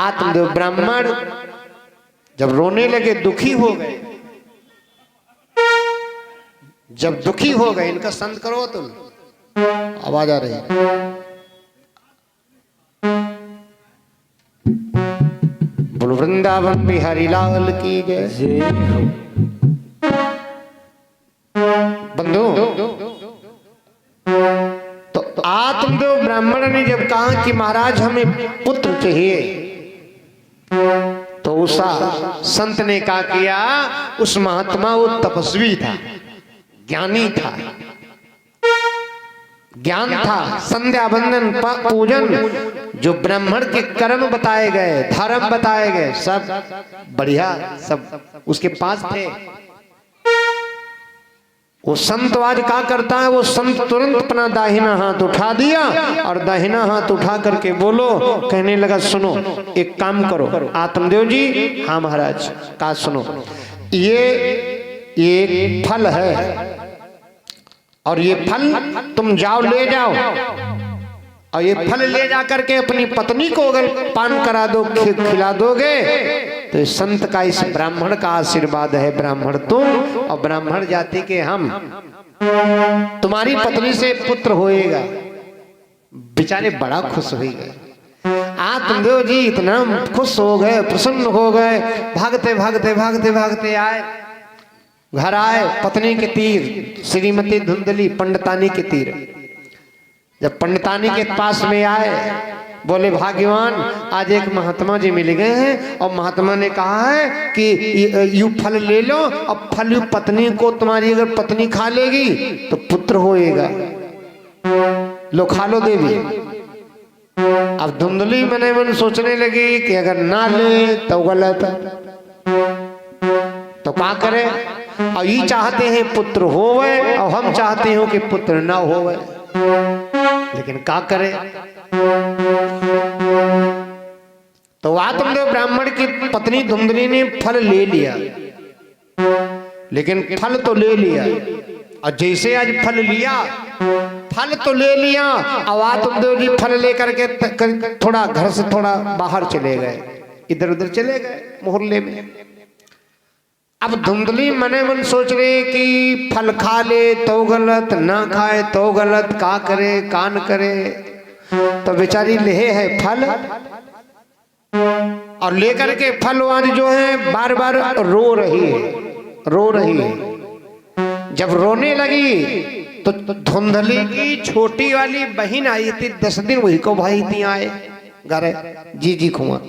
आत्मदेव ब्राह्मण जब रोने लगे, दुखी हो गए। जब दुखी हो गए, इनका संत करो तुम, आवाज आ रही है। बोलो वृंदावन बिहारी लाल की जय। बंधु, तो आत्मदेव ब्राह्मण ने जब कहा कि महाराज हमें पुत्र चाहिए, तो उस संत ने क्या किया, उस महात्मा वो तपस्वी था, ज्ञानी था, ज्ञान था, संध्या बंदन पूजन जो ब्राह्मण के कर्म बताए गए, धर्म बताए गए, सब बढ़िया सब उसके पास थे। वो संत आज क्या करता है, वो संत तुरंत अपना दाहिना हाथ उठा दिया और दाहिना हाथ उठा करके बोलो, कहने लगा सुनो एक काम करो आत्मदेव जी। हाँ महाराज, का सुनो, ये फल है और ये फल तुम जाओ ले जाओ, और ये फल ले जा करके अपनी पत्नी को अगर पान करा दो, खिला दोगे, तो संत का इस ब्राह्मण का आशीर्वाद है, ब्राह्मण तुम और ब्राह्मण जाति के हम, तुम्हारी पत्नी से पुत्र होएगा। बेचारे बड़ा खुश हो गए। आत्मदेव जी इतना खुश हो गए, प्रसन्न हो गए, भागते भागते भागते भागते आए, घर आए, पत्नी के तीर, श्रीमती धुंधली पंडितानी के तीर। जब पंडितानी के पास में आए, बोले भाग्यवान आज एक महात्मा जी मिल गए हैं और महात्मा ने कहा है कि यू फल ले लो, अब फल पत्नी को, तुम्हारी अगर पत्नी खा लेगी तो पुत्र होएगा, लो खा लो देवी। अब धुंधली मने मन सोचने लगी कि अगर ना ले तो गलत है, तो क्या करे, और ये चाहते हैं पुत्र होवे और हम चाहते हो कि पुत्र ना होवे, लेकिन क्या करे। तो आत्मदेव ब्राह्मण की पत्नी धुंधली ने फल ले लिया, लेकिन फल तो ले लिया, और जैसे आज फल लिया, फल तो ले लिया, अब आत्मदेव जी फल लेकर के थोड़ा घर से थोड़ा बाहर चले गए, इधर उधर चले गए मोहल्ले में। अब धुंधली मने मन सोच रहे कि फल खा ले तो गलत, ना खाए तो गलत, का करे का न करे। तो बेचारी ले है फल, और लेकर के फल आज जो है बार बार रो रही है, रो रही है। जब रोने लगी तो धुंधली की छोटी वाली बहन आई थी, 10 दिन वही को भाई थी आए घर जी खुआ।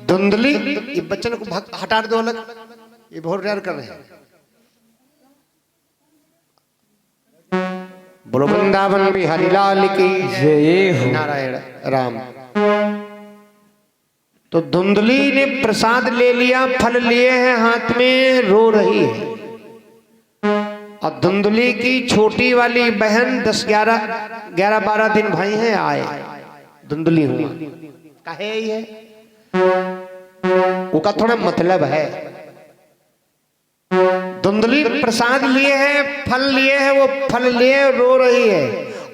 धुंधली, ये बच्चन को हटा दो अलग, ये बहुत रेयर कर रहे हैं। बोलो वृंदावन बिहारी लाल की जय, नारायण राम। तो धुंधली ने प्रसाद ले लिया, फल लिए हैं हाथ में, रो रही है। और धुंधली की छोटी वाली बहन 11-12 दिन भाई हैं आए, धुंधली हुआ कहे ही है, उसका थोड़ा मतलब है। धुंधली प्रसाद लिए है, फल लिए है, वो फल लिए रो रही है,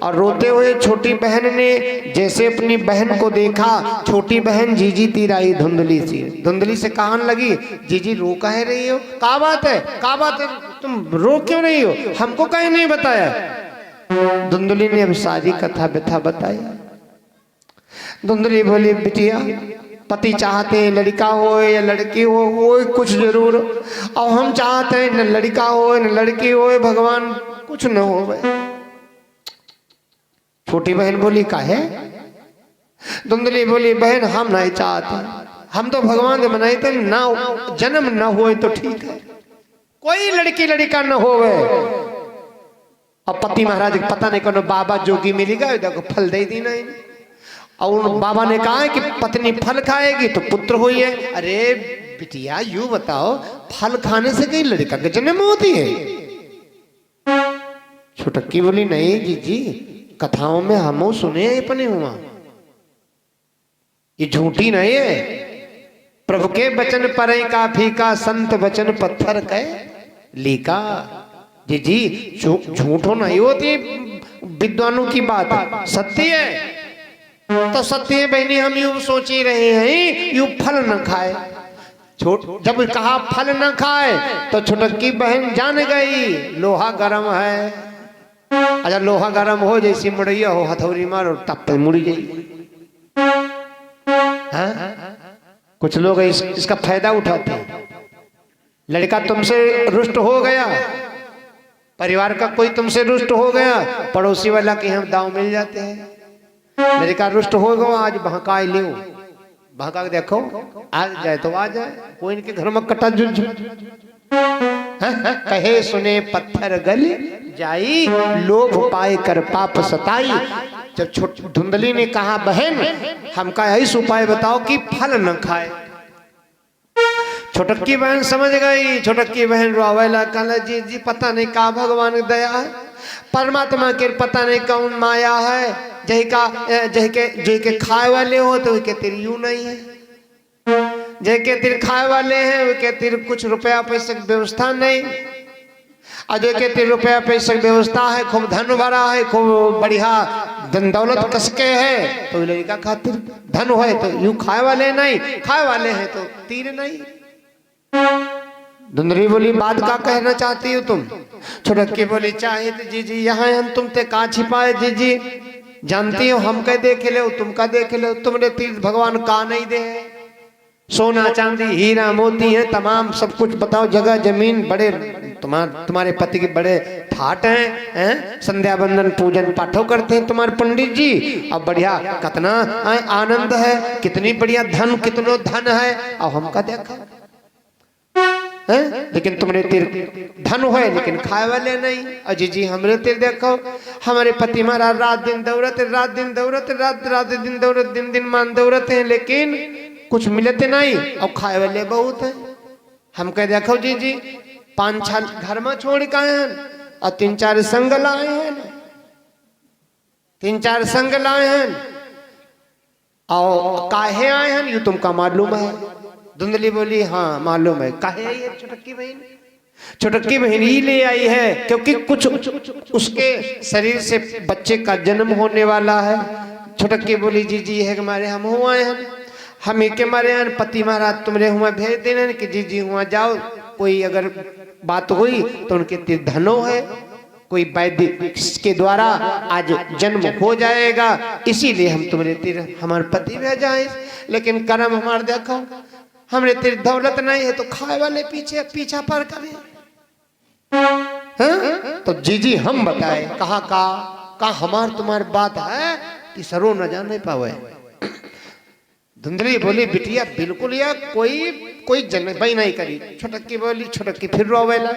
और रोते हुए छोटी बहन ने जैसे अपनी बहन को देखा, छोटी बहन जीजी तीर आई धुंधली से, धुंधली से कहने लगी जीजी रो काहे रही हो, क्या बात है, क्या बात है, तुम रो क्यों रही हो, हमको कहीं नहीं बताया। धुंधली ने अब सारी कथा व्यथा बताया। धुंधली बोली बिटिया, पति चाहते हैं लड़का हो या लड़की हो, वो कुछ जरूर, और हम चाहते हैं न लड़का हो न लड़की हो, भगवान कुछ न हो। छोटी बहन बोली काहे। धुंधली बोली बहन हम नहीं चाहते, हम तो भगवान से मनाए थे ना, जन्म न हुए तो ठीक है, कोई लड़की लड़का न होवे। और पति महाराज पता नहीं कौन बाबा जोगी मिलेगा, देखो फल दे दी नहीं, और उन बाबा ने कहा है कि पत्नी फल खाएगी तो पुत्र हुई है। अरे बिटिया यूं बताओ, फल खाने से कहीं लड़का के जन्म होती है। छोटक्की बोली नहीं जीजी, कथाओं में हम सुने अपने हुआ, ये झूठी नहीं है। प्रभु के वचन पर का फीका, संत वचन पत्थर के लीका। जी झूठ नहीं होती, विद्वानों की बात सत्य है। तो सत्य बहनी हम यूं सोच ही रहे हैं यूं फल न खाए। जब कहा फल न खाए तो छोटकी बहन जान गई लोहा गरम है। अच्छा लोहा गरम हो जैसी मुड़ैया हो हथौड़ी मारो तब तक मुड़ी जाएगी। कुछ लोग इसका फायदा उठाते हैं। लड़का तुमसे रुष्ट हो गया, परिवार का कोई तुमसे रुष्ट हो गया, पड़ोसी वाला के हम दांव मिल जाते हैं। लड़का रुष्ट हो गया आज बहका ले बहका के देखो आ जाए तो आ जाए, कोई इनके घर में कटा जुझ कहे सुने पत्थर गल जाई, लोभ पाए कर पाप सताई। जब धुंधली ने कहा बहन हमका ऐसा उपाय बताओ कि फल न खाए। छोटकी बहन समझ गई। छोटकी बहन रोवेला कहला जी जी पता नहीं का भगवान दया है, परमात्मा के पता नहीं कौन माया है। जही के खाए वाले हो तो के तेरी यूं नहीं है, जही के तेरे खाए वाले हैं वे के तेरे कुछ रुपया पैसे की व्यवस्था नहीं, और जो के तेरे रुपया पैसे की व्यवस्था है, खूब धन भरा है, खूब बढ़िया धन दौलत कसके है, तो लड़का खातिर धन है तो यूं खाए वाले नहीं, खाए वाले हैं तो तीर नहीं। धुंधली बोली बात का कहना चाहती हो तुम? छोटकी बोली चाहे तो जी जी यहाँ हम तुम ते का छिपाए जी जी, जानती हो हम कह देख ले तुम का देख ले, तुमने तीर्थ भगवान का नहीं दे, सोना चांदी हीरा मोती है तमाम सब कुछ बताओ, जगह जमीन बड़े तुम्हारे पति के बड़े ठाट हैं, संध्या बंदन पूजन पाठों करते हैं तुम्हारे पंडित जी, अब बढ़िया कितना आनंद है, कितनी बढ़िया धन कितनो धन है, अब हमका देखा है? लेकिन तुमने तीर धन है लेकिन खाए वाले नहीं। अजी जी हमरे तीर देखो हमारे पति महाराज रात दिन दौड़त रात दिन दौड़त रात दिन दौड़त दिन दिन मान दौड़ते हैं लेकिन कुछ मिलते नहीं, और खाए वाले बहुत है। हम कह देखो जी जी 5-6 घर में छोड़ के आए हैं और 3-4 संग लाए हैं, 3-4 संग लाए हैं, और काहे आए हैं यू तुमका मालूम है? धुंधली बोली हाँ मालूम है। काहे आई है छोटकी बहन? छोटकी बहन ही ले आई है क्योंकि कुछ उसके शरीर से बच्चे का जन्म होने वाला है। छोटकी बोली जी जी है हमारे हम हुआ हैं, हम एक मारे हैं पति महाराज तुमरे हुआ भेज देना कि जी जी हुआ जाओ, कोई अगर बात हुई तो उनके तीर धनो है, कोई वैद्य के द्वारा आज जन्म हो जाएगा, इसीलिए हम तुम्हारे तीर हमारे पति भेजा है। लेकिन कर्म हमारे देखो हमरे तेरी दौलत नहीं है तो खाए वाले पीछे पीछा पर करे। तो जी जी हम बताए कहा का हमार तुम्हारी बात है तीसरो न जाने पावे। धुंधली बोली बिटिया बिल्कुल या कोई जनबाई नहीं करी। छोटकी बोली छोटकी फिर रोवेला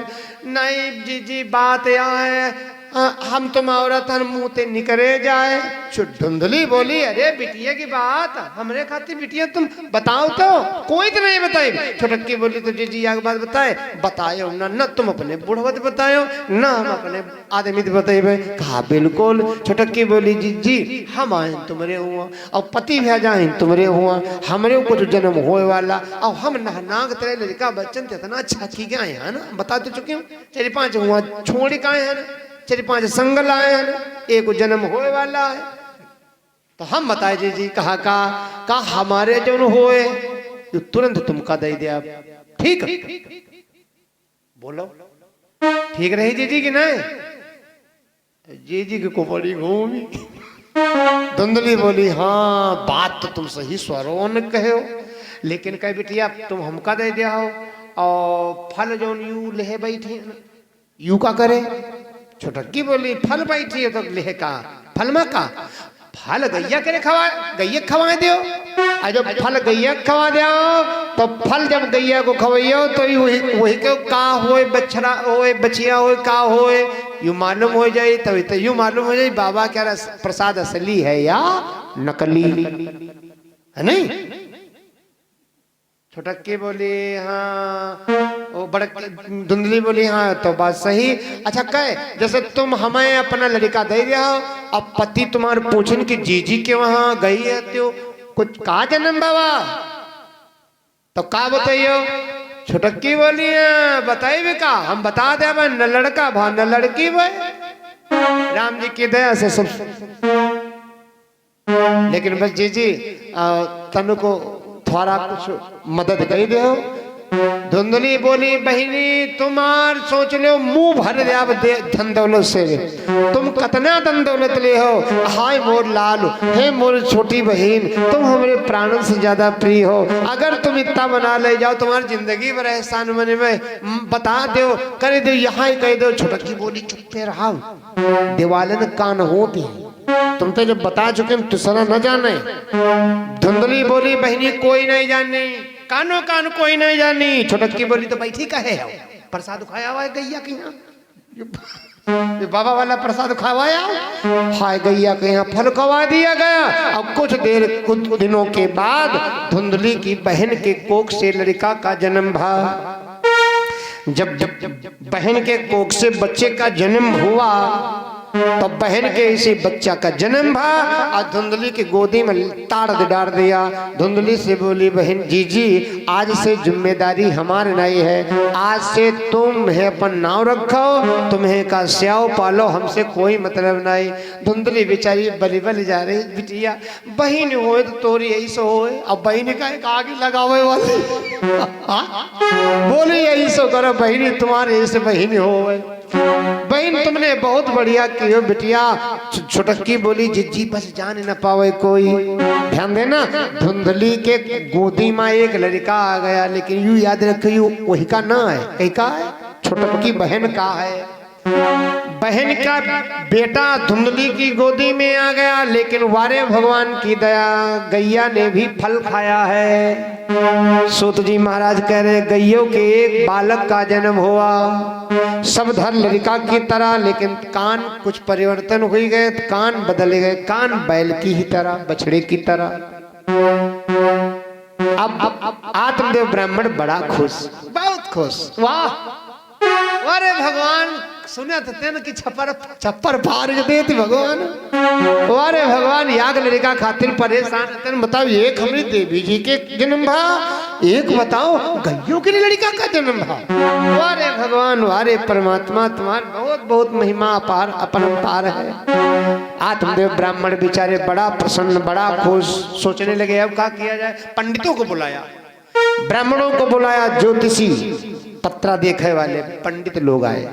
नहीं जी जी बात यहाँ है हम तुम औरत मुंह ते निकरे जाए। धुंधली बोली अरे बिटिया की बात हमरे खाती बिटिया तुम बताओ तो कोई तो नहीं बताई। छोटकी बोली तो जी जी बात बताए न तुम अपने बुढ़वत बतायो न हम अपने आदमी बताए। कहा बिल्कुल। छोटकी बोली जी जी हम आए तुमरे हुआ और पति भेजा है तुमरे हुआ, हमरे कुछ जन्म होए वाला और हम नाग तेरे लड़का बच्चन इतना अच्छा की गए है ना, बता तो चुके हूँ 4-5 हुआ छोड़ के आए हैं ना, 4-5 संग लाए हैं ना, एक जन्म होए वाला है। तो हम बताए जी जी कहा का हमारे जन होए तो तुरंत तुमका दे दिया। ठीक बोलो ठीक रही जी जी की नहीं? जी जी की कोपड़ी घूमी। धुंधली बोली हाँ बात तो तुम सही स्वरों ने कहे हो, लेकिन कह बिटिया तुम हमका दे दिया हो और फल जो यू ले बैठी यू का करे। छोटकी बोली फल बैठी है तो ले का फल में का फल गैया के गैया खवा दो, और जब फल गैया खवा दो तो फल जब गैया को खवाइयो तो वही के का होए बछड़ा होए बचिया होए का होए यू मालूम हो जाए। तभी तो यू मालूम हो जाए बाबा क्या प्रसाद असली है या नकली है नहीं। छोटकी बोली हाँ, वो धुंधली बोली हाँ तो बात सही। अच्छा कहे जैसे तुम हमें अपना लड़का दे दिया हो, अब पति तुम्हारे पूछन कि जीजी के वहां गई है तो कुछ का जन्म बाबा तो का बताइयो। छोटकी बोली बताइए का हम बता दे भाई न लड़का भा न लड़की भाई, राम जी की दया से सब लेकिन बस जी तनु को थोड़ा कुछ मदद कर दो। धुंधली बोली बहिनी तुम्हार सोच लो मुंह भर दे अब धन दौलत से, तुम कितना धन दौलत ले हो। हाय मोर लाल, हे मोर छोटी बहन, तुम हमारे प्राणों से ज्यादा प्रिय हो। अगर तुम इतना बना ले जाओ तुम्हारी जिंदगी भर एहसान मने में बता दो कर दो, यहाँ ही कह दो। छोटकी बोली चुप्पे रहा, दिवालन कान होती, तुम तो जब बता चुके दूसरा न जाने। धुंधली बोली बहनी कोई नहीं जानी, कानो कान कोई नहीं जानी। छोटकी बोली तो बैठी कहे हो, प्रसाद खाया हुआ है गैया के यहाँ, बाबा वाला प्रसाद खावाया। हाय गैया के यहाँ फल खवा दिया गया। अब कुछ दिनों के बाद धुंधली की बहन के कोख से लड़का का जन्म भा। जब बहन के कोख से बच्चे का जन्म हुआ तो बहन के इसी बच्चा का जन्म भा और धुंधली की गोदी में ताड़ डाल दिया। धुंधली से बोली बहन जी आज से जिम्मेदारी हमारे नहीं है, आज से तुम है अपन नाव रखो, तुम्हें का स्याव पालो, हमसे कोई मतलब नहीं। धुंधली बेचारी बली बली जा रही, बिटिया बहन हो तो तोरी यही सो हो। अब बहन का एक आगे लगावे वाली बोली यही सो करो बहनी तुम्हारे ऐसे बहन हो। बहन तुमने बहुत बढ़िया कियो बिटिया। छोटकी बोली जिज्जी बस जान न पावे कोई। ध्यान देना धुंधली के गोदी में एक लड़का आ गया, लेकिन यू याद रखियो वही का ना है, कहीं का है छोटकी बहन का है। बहन का बेटा धुंधली की गोदी में आ गया, लेकिन वारे भगवान की दया गैया ने भी फल खाया है। सूत जी महाराज कह रहे गैयों के एक बालक का जन्म हुआ, सब धर लड़का की तरह, लेकिन कान कुछ परिवर्तन हो गए, कान बदल गए, कान बैल की ही तरह, बछड़े की तरह। अब आत्मदेव ब्राह्मण बड़ा खुश, बहुत खुश। वाह अरे भगवान सुने तो तेन की छप्पर फाड़ देती भगवान। अरे भगवान याग लड़का खातिर परेशान तेन बताओ, एक हमारी देवी जी के जन्म भा, एक बताओ गैयों के लड़का का जन्म भा। अरे भगवान अरे परमात्मा तुम्हार बहुत बहुत महिमा अपार अपरंपार है। आत्मदेव ब्राह्मण बेचारे बड़ा प्रसन्न बड़ा खुश, सोचने लगे अब क्या किया जाए। पंडितों को बुलाया, ब्राह्मणों को बुलाया, ज्योतिषी पत्रा देखे वाले पंडित लोग आए।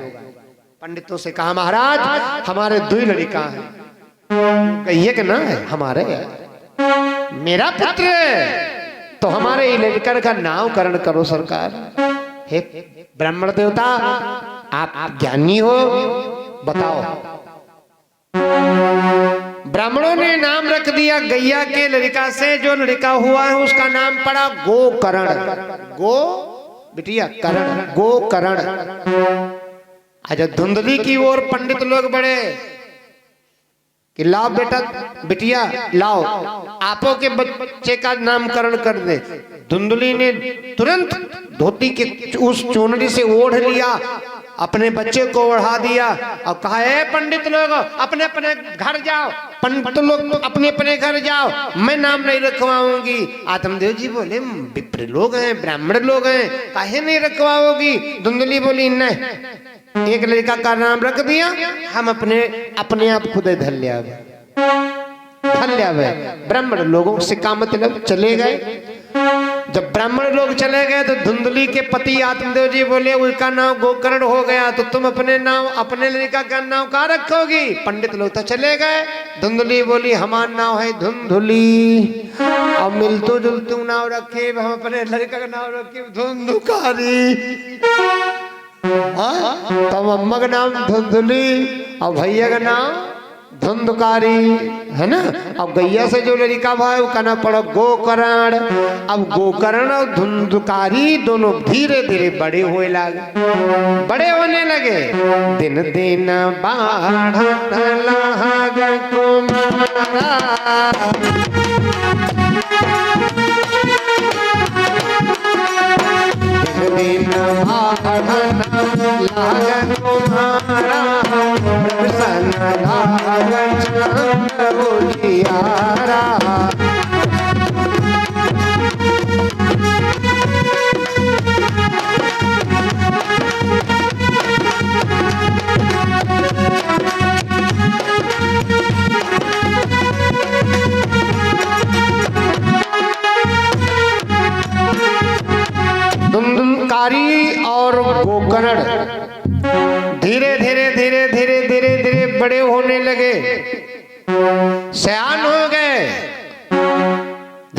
पंडितों से कहा महाराज हमारे दो लड़का है, कहिए कि ना है हमारे मेरा पुत्र है, तो हमारे लड़कर का नामकरण करो सरकार। हे ब्राह्मण देवता आप ज्ञानी हो, बताओ। ब्राह्मणों ने नाम रख दिया गैया के लड़का से जो लड़का हुआ है उसका नाम पड़ा गोकर्ण। गो बिटिया करण, गोकर्ण। अच्छा धुंधली की ओर पंडित लोग बड़े कि लाओ बेटा बिटिया लाओ आपो के बच्चे का नामकरण कर दे। धुंधली ने तुरंत धोती के उस चुनरी से ओढ़ लिया, अपने बच्चे को ओढ़ा दिया और कहा है पंडित लोग अपने अपने घर जाओ, पंडित लोग अपने अपने घर जाओ, मैं नाम नहीं रखवाऊंगी। आत्मदेव जी बोले विप्र लोग हैं, ब्राह्मण लोग हैं, काहे नहीं रखवाओगी। धुंधली बोली नहीं, एक लड़का का नाम रख दिया, हम अपने आप खुद धर लिया। ब्राह्मण लोगों से का मतलब चले गए। जब ब्राह्मण लोग चले गए तो धुंधली के पति आत्मदेव जी बोले उसका नाम गोकर्ण हो गया, तो तुम अपने नाम अपने लड़का का नाम कहाँ रखोगी। पंडित लोग तो चले गए। धुंधली बोली हमारा नाम है धुंधुली, अब मिलतू जुलतू नाम रखे, हम अपने लड़का का नाम रखे धुंधुकारी। तब अम्मा का नाम धुंधुली और भैया का नाम धुंधकारी है ना। अब गैया से जो लड़का भाई वो कहना पड़ा गोकर्ण। अब गोकर्ण और धुंधकारी दोनों धीरे धीरे बड़े होने लगे, बड़े होने लगे। दिन दिन बढ़त लाग कुमारा, दिन दिन बढ़त लाग कुमारा, प्रसन्न लाग चंद्र उजियारा।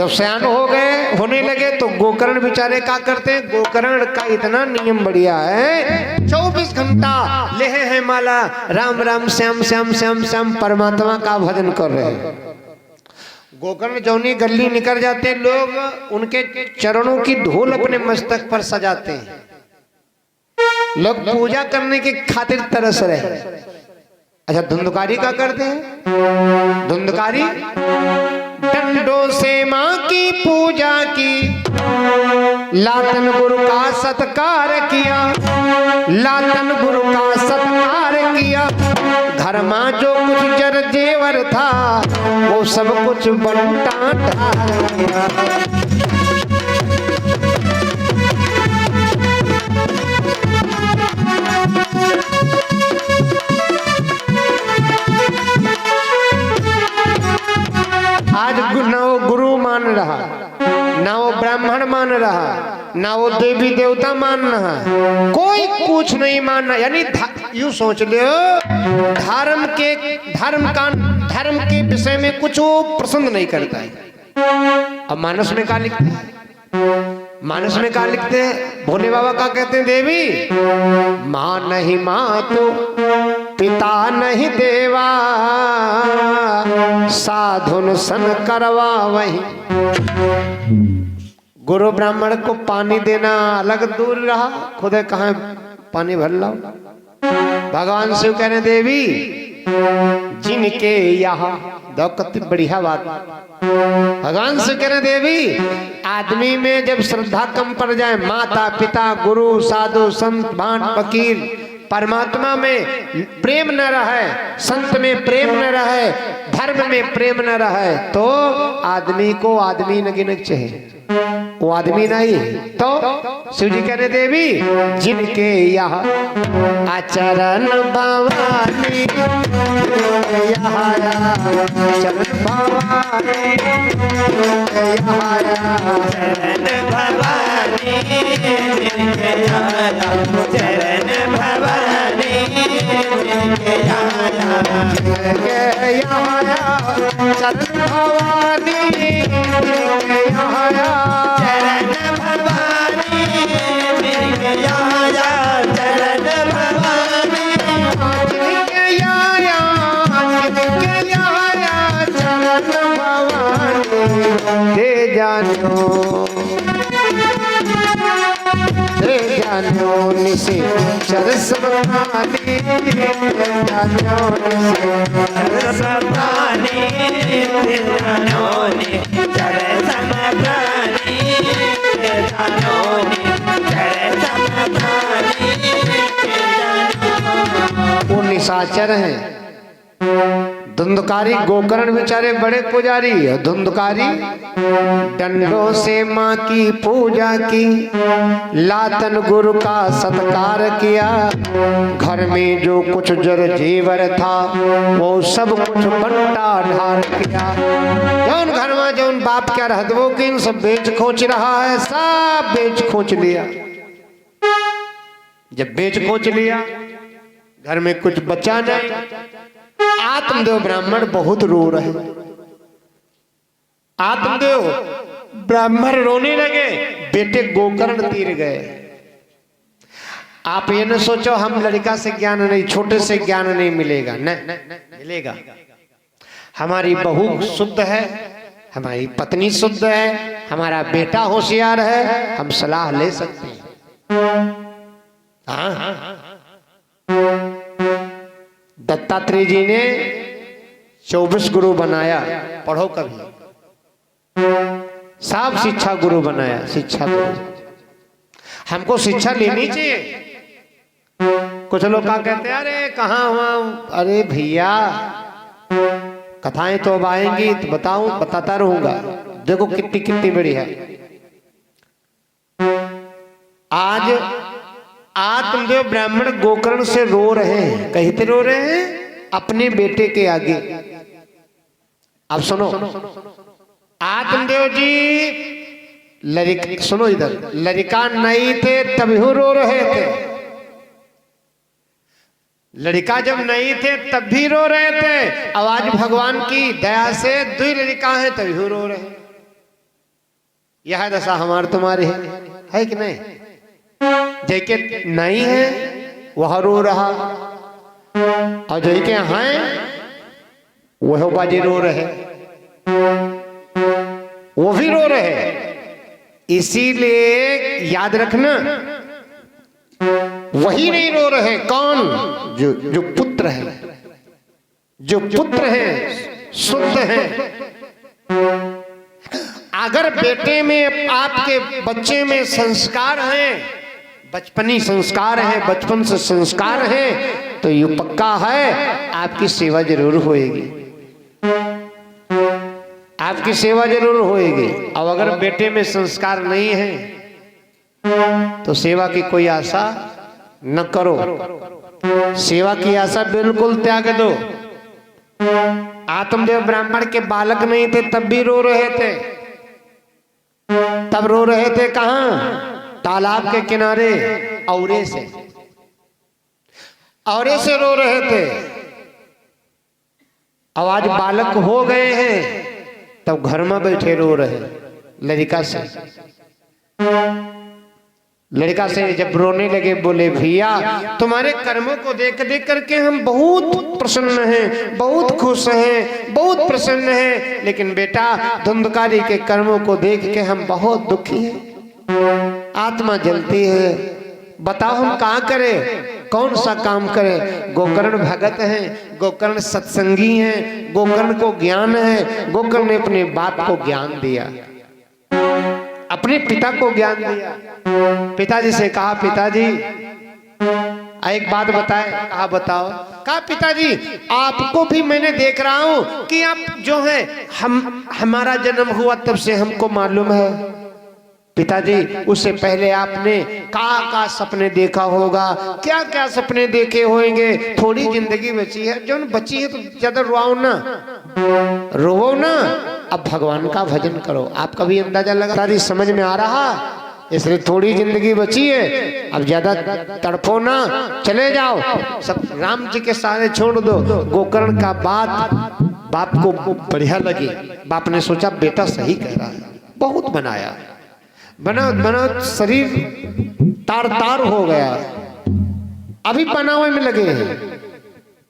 जब सयान हो गए होने लगे तो गोकर्ण बेचारे क्या करते हैं, गोकर्ण का इतना नियम बढ़िया है, 24 घंटा लेह है माला, राम राम श्याम श्याम श्याम श्याम परमात्मा का भजन कर रहे हैं। गोकर्ण जौनी गली निकल जाते लोग उनके चरणों की धूल अपने मस्तक पर सजाते हैं, लोग पूजा करने की खातिर तरस रहे। अच्छा धुंधकारी क्या करते हैं, धुंधकारी डंडों से माँ की पूजा की, लातन गुरु का सत्कार किया, लातन गुरु का सत्कार किया, घर में जो कुछ जर जेवर था वो सब कुछ बंटा था। आज ना वो गुरु मान रहा, ना वो ब्राह्मण मान रहा, ना वो देवी देवता मान रहा, कोई कुछ नहीं मान रहा। यानी यूं सोच लो धर्म के विषय में कुछ वो पसंद नहीं करता है। अब मानस में क्या लिखते हैं, मानस में क्या लिखते हैं, भोले बाबा क्या कहते हैं, देवी माँ नहीं माँ तो पिता नहीं देवा, साधुन सन करवा वही। गुरु ब्राह्मण को पानी देना अलग दूर रहा, खुद कहाँ पानी भर लाओ। भगवान शिव कह रहे देवी जिनके यहाँ दो कति बढ़िया बात। भगवान शिव कह रहे देवी आदमी में जब श्रद्धा कम पड़ जाए, माता पिता गुरु साधु संत भांट फकीर परमात्मा में प्रेम न रहे, संत में प्रेम न रहे, धर्म में प्रेम न रहे, तो आदमी को आदमी न गिनक चाहिए, वो आदमी नहीं। तो शिव जी कह रहे देवी जिनके यहाँ आचरण भवानी, चरण भवानी, चरण भवानी, चरण भवानी, चरण जानो निसे सरस्वती, जानो निसे सरस्वती, जानो नि सरस्वती, जानो नि सरस्वती। वो निशाचर हैं, धुंधकारी गोकर्ण बेचारे बड़े पुजारी है। धुंधकारी डंडों से माँ की पूजा की, लातन गुरु का सत्कार किया, घर में जो कुछ जर जेवर था वो सब कुछ बंटा ढार किया। जौन घर में जौन बाप क्या रहत वो किन सब बेच खोच रहा है, सब बेच खोच लिया। जब बेच खोच लिया घर में कुछ बचा नहीं। आत्मदेव ब्राह्मण बहुत रो रहे, आत्मदेव ब्राह्मण रोने लगे, बेटे गोकर्ण तीर गए। आप ये न सोचो हम लड़का से ज्ञान नहीं, छोटे से ज्ञान नहीं मिलेगा, नहीं मिलेगा। हमारी बहू शुद्ध है, हमारी पत्नी शुद्ध है, हमारा बेटा होशियार है, हम सलाह ले सकते हैं। हाँ दत्तात्रेय जी ने 24 गुरु बनाया, पढ़ो कभी, सब शिक्षा गुरु बनाया, शिक्षा गुरु। हमको शिक्षा लेनी चाहिए। कुछ लोग क्या कहते हैं, अरे कहाँ हुआ, अरे भैया कथाएं तो अब आएंगी तो बताता रहूंगा, देखो कितनी कितनी बड़ी है। आज आत्मदेव ब्राह्मण गोकर्ण से रो रहे हैं, कहते रो रहे हैं अपने बेटे के आगे। अब सुनो, आत्मदेव जी सुनो इधर, लड़का नहीं थे तभी रो रहे थे, लड़का जब नहीं थे तब भी रो रहे थे। अब आज भगवान की दया से 2 लड़का है तभी रो रहे। यह दशा हमारे तुम्हारे है कि नहीं? जैके नहीं है वह रो रहा, और जैके हैं वह बाजी रो रहे, वो भी रो रहे। इसीलिए याद रखना, वही नहीं रो रहे। कौन? जो पुत्र है, जो पुत्र है, शुद्ध है। अगर बेटे में, आपके बच्चे में संस्कार हैं, बचपनी संस्कार है, बचपन से संस्कार है, तो ये पक्का है आपकी सेवा जरूर होएगी, आपकी सेवा जरूर होएगी। अब अगर बेटे में संस्कार नहीं है तो सेवा की कोई आशा न करो, सेवा की आशा बिल्कुल त्याग दो। आत्मदेव ब्राह्मण के बालक नहीं थे तब भी रो रहे थे, तब रो रहे थे कहां? तालाब के किनारे औरे से, औरे से रो रहे थे। अब आज बालक हो गए हैं तब घर में बैठे रो रहे। लड़का से, लड़का से जब रोने लगे, बोले भैया तुम्हारे कर्मों को देख देख करके हम बहुत प्रसन्न हैं, बहुत खुश हैं, बहुत प्रसन्न हैं, लेकिन बेटा धुंधकारी के कर्मों को देख के हम बहुत दुखी हैं, आत्मा जलती है। बताओ हम कहाँ करें, कौन सा काम करें? गोकर्ण भगत हैं, गोकर्ण सत्संगी हैं, गोकर्ण को ज्ञान है, गोकर्ण ने अपने बाप को ज्ञान दिया, अपने पिता को ज्ञान दिया। पिताजी से कहा पिताजी एक बात बताए। कहा बताओ। कहा पिताजी आपको भी मैंने देख रहा हूं कि आप जो है हमारा जन्म हुआ तब से हमको मालूम है। पिताजी उससे पहले आपने का सपने देखा होगा, क्या क्या सपने देखे होंगे। थोड़ी जिंदगी बची है, जो बची है तो ज्यादा रोओ ना, रोओ ना। अब भगवान का भजन करो। आपका भी अंदाजा लगा, सारी समझ में आ रहा, इसलिए थोड़ी जिंदगी बची है, अब ज्यादा तड़पो ना, चले जाओ, सब राम जी के सारे छोड़ दो। गोकर्ण का बाप को बढ़िया लगी। बाप ने सोचा बेटा सही कह रहा है, बहुत बनाया, बना शरीर तार तार हो गया, अभी बनावे में लगे हैं।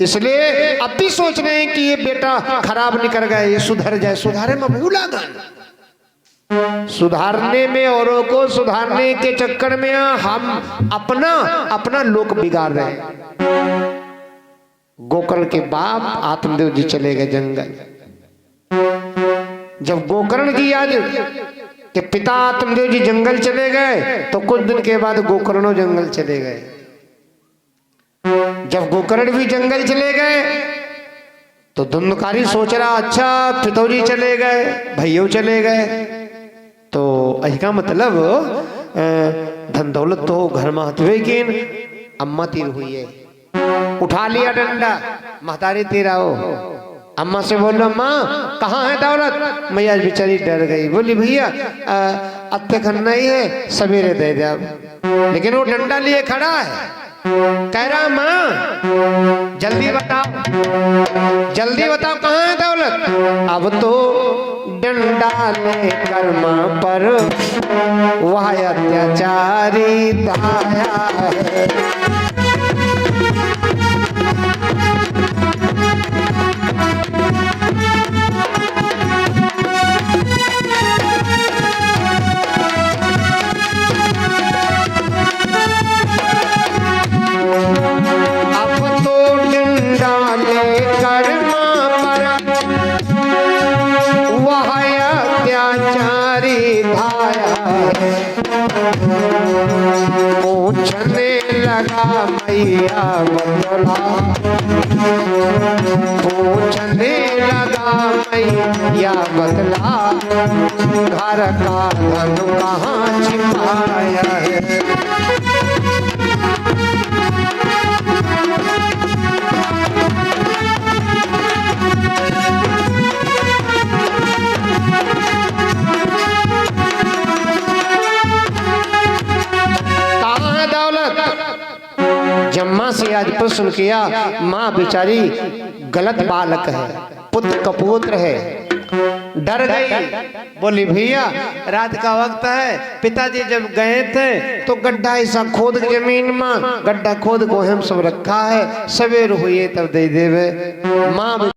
इसलिए अब भी सोच रहे हैं कि ये बेटा खराब निकल गया, ये सुधर जाए। सुधारे में भूला गए, सुधारने में, औरों को सुधारने के चक्कर में हम अपना लोक बिगाड़ रहे हैं। गोकर्ण के बाप आत्मदेव जी चले गए जंगल। जब गोकर्ण की आज कि पिता आत्मदेव जी जंगल चले गए तो कुछ दिन के बाद गोकर्णो जंगल चले गए। जब गोकर्ण भी जंगल चले गए तो धुंधकारी सोच रहा अच्छा पिताजी चले गए, भैया चले गए, तो इसका मतलब धन दौलत तो घर में हथवे की अम्मा तीर हुई है। उठा लिया डंडा, महतारी तीर आओ। अम्मा से बोलो अम्मा कहाँ है दौलत? मैया बेचारी डर गई, बोली भैया अत्ते खन्ना ही है, सवेरे दे दे। अब लेकिन वो डंडा लिए खड़ा है, कह रहा माँ जल्दी बताओ, जल्दी बताओ कहाँ है दौलत? अब तो डंडा लेकर माँ पर वह अत्याचारी दाया है। पूछने लगा मैया बतला, पूछने लगा मैया बतला, घर का धन कहाँ छिपाया है? जम्मा से आज प्रश्न किया, माँ बेचारी गलत बालक है, पुत्र कपूत्र है, डर गई, बोली भैया रात का वक्त है, पिताजी जब गए थे तो गड्ढा ऐसा खोद जमीन में, गड्ढा खोद को हम सब रखा है, सवेर हुई तब दे देवे। माँ